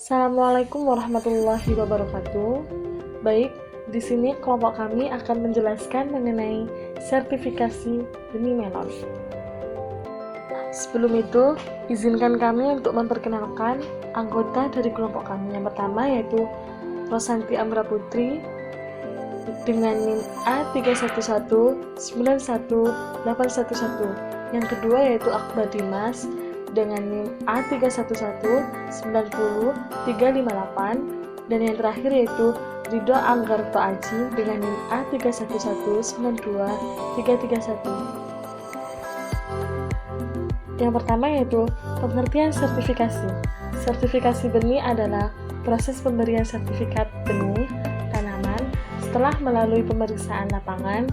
Assalamualaikum warahmatullahi wabarakatuh. Baik, di sini kelompok kami akan menjelaskan mengenai sertifikasi benih melon. Sebelum itu, izinkan kami untuk memperkenalkan anggota dari kelompok kami. Yang pertama yaitu Rosanti Amra Putri dengan NIM A31191811. Yang kedua yaitu Akbar Dimas dengan NIM A31190358, dan yang terakhir yaitu Ridho Anggarto Aji dengan NIM A31192331. Yang pertama yaitu pengertian sertifikasi. Sertifikasi benih adalah proses pemberian sertifikat benih tanaman setelah melalui pemeriksaan lapangan,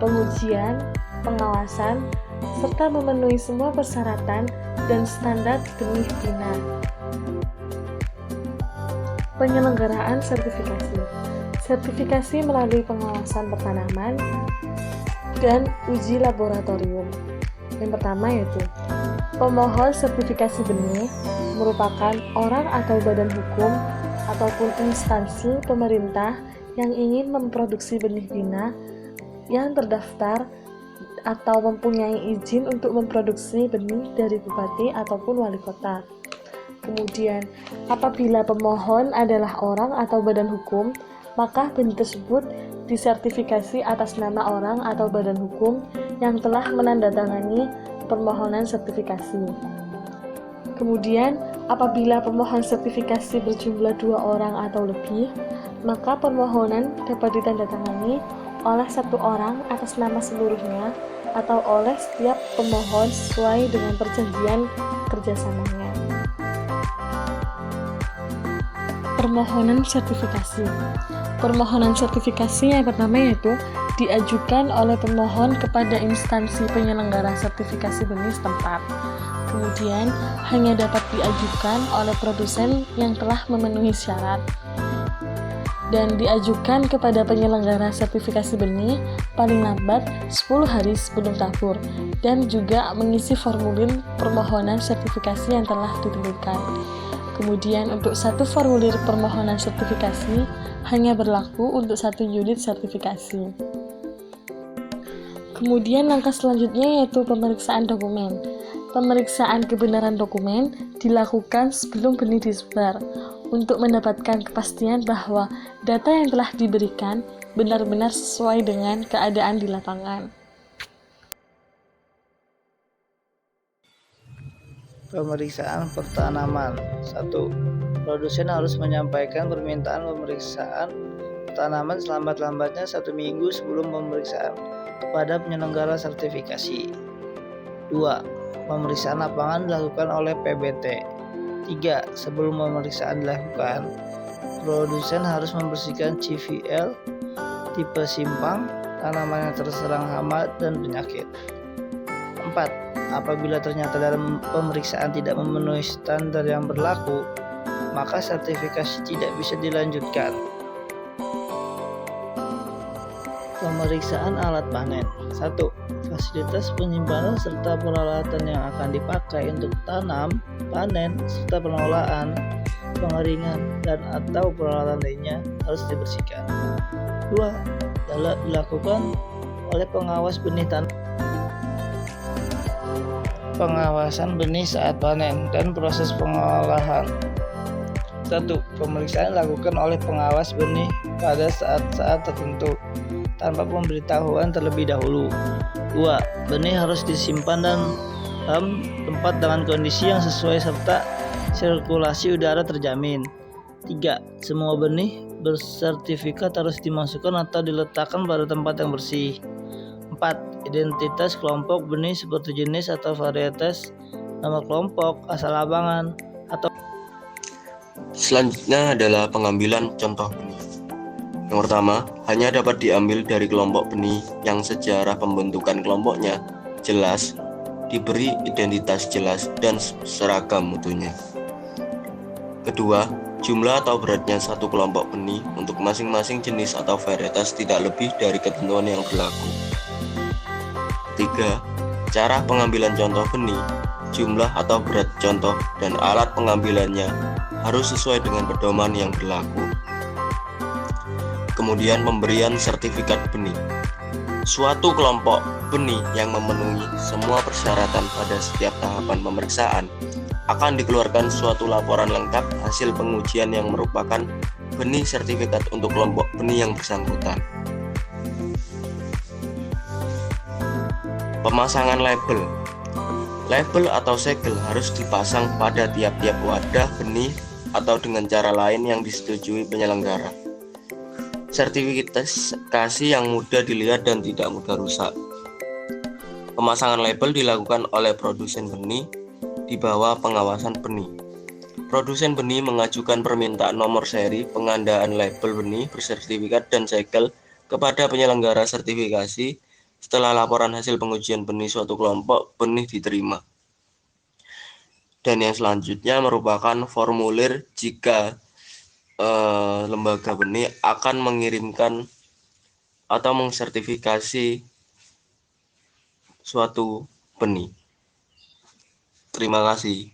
pengujian, pengawasan, serta memenuhi semua persyaratan dan standar benih bina. Penyelenggaraan sertifikasi. Sertifikasi melalui pengawasan pertanaman dan uji laboratorium. Yang pertama yaitu pemohon sertifikasi benih merupakan orang atau badan hukum ataupun instansi pemerintah yang ingin memproduksi benih bina yang terdaftar atau mempunyai izin untuk memproduksi benih dari bupati ataupun wali kota. Kemudian, apabila pemohon adalah orang atau badan hukum, maka benih tersebut disertifikasi atas nama orang atau badan hukum yang telah menandatangani permohonan sertifikasi. Kemudian, apabila pemohon sertifikasi berjumlah 2 orang atau lebih, maka permohonan dapat ditandatangani oleh 1 orang atas nama seluruhnya atau oleh setiap pemohon sesuai dengan perjanjian kerjasamanya. Permohonan sertifikasi. Permohonan sertifikasi yang pertama yaitu diajukan oleh pemohon kepada instansi penyelenggara sertifikasi benih setempat. Kemudian hanya dapat diajukan oleh produsen yang telah memenuhi syarat, dan diajukan kepada penyelenggara sertifikasi benih paling lambat 10 hari sebelum tabur, dan juga mengisi formulir permohonan sertifikasi yang telah ditentukan. Kemudian untuk 1 formulir permohonan sertifikasi hanya berlaku untuk 1 unit sertifikasi. Kemudian langkah selanjutnya yaitu pemeriksaan dokumen. Pemeriksaan kebenaran dokumen dilakukan sebelum benih disebar untuk mendapatkan kepastian bahwa data yang telah diberikan benar-benar sesuai dengan keadaan di lapangan. Pemeriksaan pertanaman. 1. Produsen harus menyampaikan permintaan pemeriksaan tanaman selambat-lambatnya 1 minggu sebelum pemeriksaan kepada penyelenggara sertifikasi. 2. Pemeriksaan lapangan dilakukan oleh PBT. 3. Sebelum pemeriksaan dilakukan, produsen harus membersihkan CVL, tipe simpang, tanaman yang terserang hama dan penyakit. 4. Apabila ternyata dalam pemeriksaan tidak memenuhi standar yang berlaku, maka sertifikasi tidak bisa dilanjutkan. Pemeriksaan alat panen. 1. Fasilitas penyimpanan serta peralatan yang akan dipakai untuk tanam, panen, serta pengolahan, pengeringan, dan atau peralatan lainnya harus dibersihkan. 2. Dilakukan oleh pengawas benih tanam. Pengawasan benih saat panen dan proses pengolahan. 1. Pemeriksaan dilakukan oleh pengawas benih pada saat-saat tertentu tanpa pemberitahuan terlebih dahulu. 2. Benih harus disimpan dalam tempat dengan kondisi yang sesuai serta sirkulasi udara terjamin. 3. Semua benih bersertifikat harus dimasukkan atau diletakkan pada tempat yang bersih. 4. Identitas kelompok benih seperti jenis atau varietas, nama kelompok, asal lapangan, atau. Selanjutnya adalah pengambilan contoh benih. Yang pertama, hanya dapat diambil dari kelompok benih yang sejarah pembentukan kelompoknya jelas, diberi identitas jelas dan seragam mutunya. Kedua, jumlah atau beratnya 1 kelompok benih untuk masing-masing jenis atau varietas tidak lebih dari ketentuan yang berlaku. 3. Cara pengambilan contoh benih. jumlah atau berat contoh, dan alat pengambilannya harus sesuai dengan pedoman yang berlaku. Kemudian pemberian sertifikat benih. Suatu kelompok benih yang memenuhi semua persyaratan pada setiap tahapan pemeriksaan akan dikeluarkan suatu laporan lengkap hasil pengujian yang merupakan benih sertifikat untuk kelompok benih yang bersangkutan. Pemasangan label. Label atau segel harus dipasang pada tiap-tiap wadah benih atau dengan cara lain yang disetujui penyelenggara. Sertifikasi yang mudah dilihat dan tidak mudah rusak. Pemasangan label dilakukan oleh produsen benih di bawah pengawasan benih. Produsen benih mengajukan permintaan nomor seri pengandaan label benih bersertifikat dan segel kepada penyelenggara sertifikasi setelah laporan hasil pengujian benih suatu kelompok benih diterima. Dan yang selanjutnya merupakan formulir jika lembaga benih akan mengirimkan atau mensertifikasi suatu benih. Terima kasih.